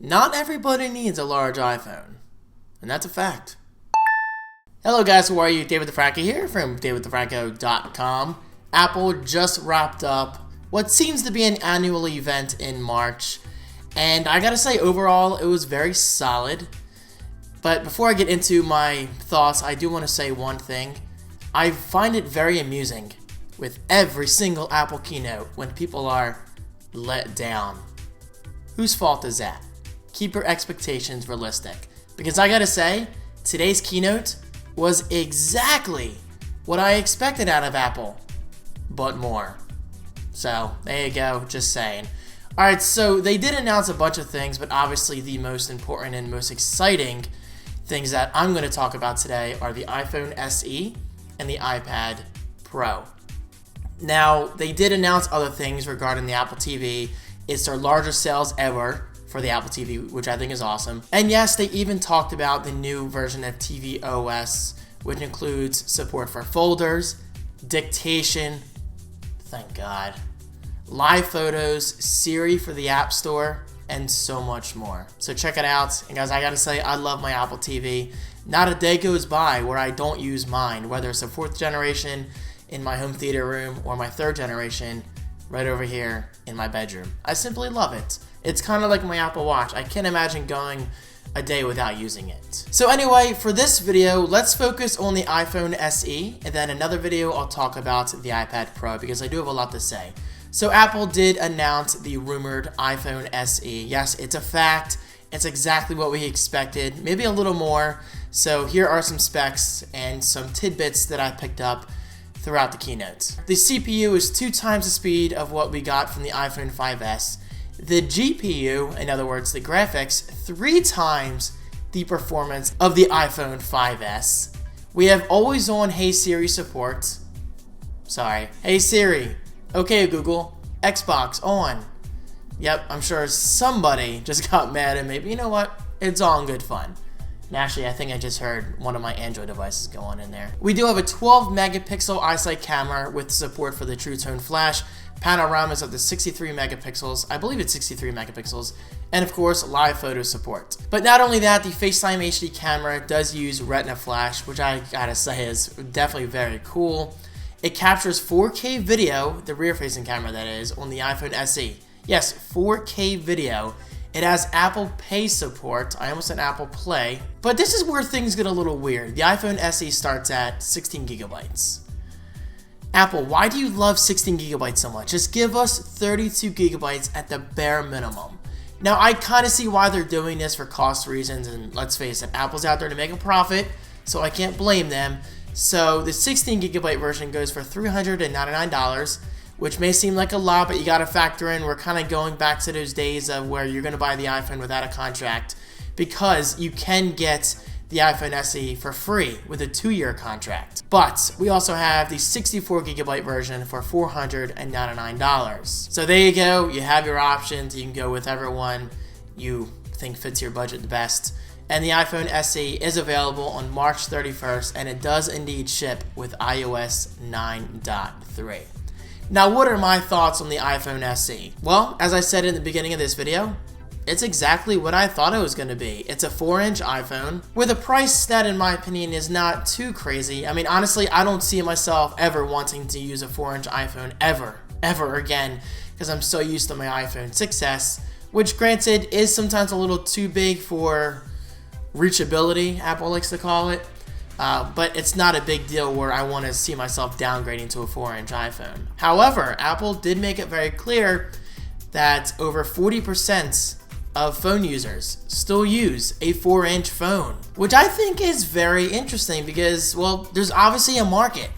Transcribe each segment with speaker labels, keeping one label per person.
Speaker 1: Not everybody needs a large iPhone, and that's a fact. Hello guys, how are you? David the Franco here from davidthefranco.com. Apple just wrapped up what seems to be an annual event in March, and I gotta say overall it was very solid. But before I get into my thoughts, I do want to say one thing. I find it very amusing with every single Apple keynote when people are let down. Whose fault is that? Keep your expectations realistic. Because I gotta say, today's keynote was exactly what I expected out of Apple, but more. So, there you go, just saying. Alright, so they did announce a bunch of things, but obviously the most important and most exciting things that I'm going to talk about today are the iPhone SE and the iPad Pro. Now, they did announce other things regarding the Apple TV. It's their largest sales ever for the Apple TV, which I think is awesome. And yes, they even talked about the new version of tvOS, which includes support for folders, dictation, thank God, live photos, Siri for the App Store, and so much more. So check it out. And guys, I gotta say, I love my Apple TV. Not a day goes by where I don't use mine, whether it's a 4th generation in my home theater room or my 3rd generation right over here in my bedroom. I simply love it. It's kind of like my Apple Watch. I can't imagine going a day without using it. So anyway, for this video, let's focus on the iPhone SE, and then another video I'll talk about the iPad Pro because I do have a lot to say. So Apple did announce the rumored iPhone SE. Yes, it's a fact. It's exactly what we expected, maybe a little more. So here are some specs and some tidbits that I picked up throughout the keynote. The CPU is 2 times the speed of what we got from the iPhone 5S. The GPU, in other words, the graphics, 3 times the performance of the iPhone 5S. We have always-on Hey Siri support. Hey Siri. Okay, Google. Xbox on. Yep, I'm sure somebody just got mad at me, but you know what? It's all in good fun. And actually, I think I just heard one of my Android devices go on in there. We do have a 12 megapixel iSight camera with support for the True Tone Flash. Panoramas up to 63 megapixels. I believe it's 63 megapixels. And of course, live photo support. But not only that, the FaceTime HD camera does use Retina Flash, which I gotta say is definitely very cool. It captures 4K video, the rear-facing camera that is, on the iPhone SE. Yes, 4K video. It has Apple Pay support. I almost said Apple Play. But this is where things get a little weird. The iPhone SE starts at 16 gigabytes. Apple, why do you love 16 gigabytes so much? Just give us 32 gigabytes at the bare minimum. Now, I kind of see why they're doing this for cost reasons, and let's face it, Apple's out there to make a profit, so I can't blame them. So the 16 gigabyte version goes for $399, which may seem like a lot, but you gotta factor in we're kind of going back to those days of where you're gonna buy the iPhone without a contract, because you can get the iPhone SE for free with a 2-year contract. But we also have the 64 gigabyte version for $499. So there you go, you have your options. You can go with whichever one you think fits your budget the best. And the iPhone SE is available on March 31st, and it does indeed ship with iOS 9.3. Now, what are my thoughts on the iPhone SE? Well, as I said in the beginning of this video, it's exactly what I thought it was going to be. It's a 4-inch iPhone with a price that, in my opinion, is not too crazy. I mean, honestly, I don't see myself ever wanting to use a 4-inch iPhone ever again, because I'm so used to my iPhone 6S, which granted is sometimes a little too big for reachability, Apple likes to call it. But it's not a big deal where I want to see myself downgrading to a 4-inch iPhone. However, Apple did make it very clear that over 40% of phone users still use a 4-inch phone, which I think is very interesting because, well, there's obviously a market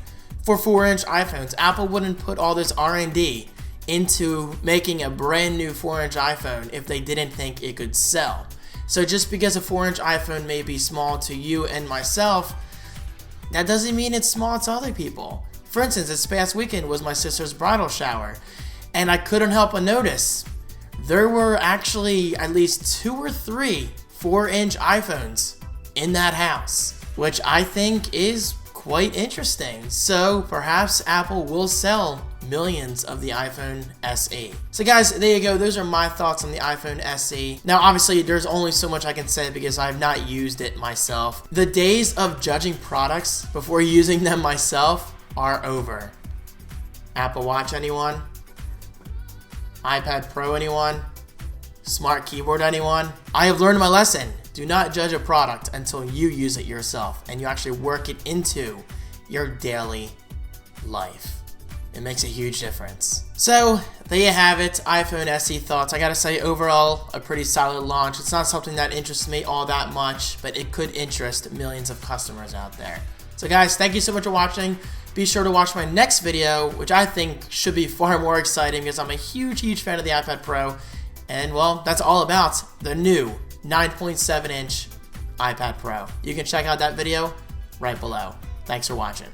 Speaker 1: for 4-inch iPhones. Apple wouldn't put all this R&D into making a brand new 4-inch iPhone if they didn't think it could sell. So just because a 4-inch iPhone may be small to you and myself, that doesn't mean it's small to other people. For instance, this past weekend was my sister's bridal shower, and I couldn't help but notice there were actually at least 2 or 3 4-inch iPhones in that house, which I think is quite interesting. So perhaps Apple will sell millions of the iPhone SE. So guys, there you go. Those are my thoughts on the iPhone SE. Now obviously there's only so much I can say because I've not used it myself. The days of judging products before using them myself are over. Apple Watch anyone? iPad Pro anyone? Smart keyboard anyone? I have learned my lesson. Do not judge a product until you use it yourself and you actually work it into your daily life. It makes a huge difference. So there you have it, iPhone SE thoughts. I gotta say, overall, a pretty solid launch. It's not something that interests me all that much, but it could interest millions of customers out there. So guys, thank you so much for watching. Be sure to watch my next video, which I think should be far more exciting because I'm a huge fan of the iPad Pro. And well, that's all about the new 9.7-inch iPad Pro. You can check out that video right below. Thanks for watching.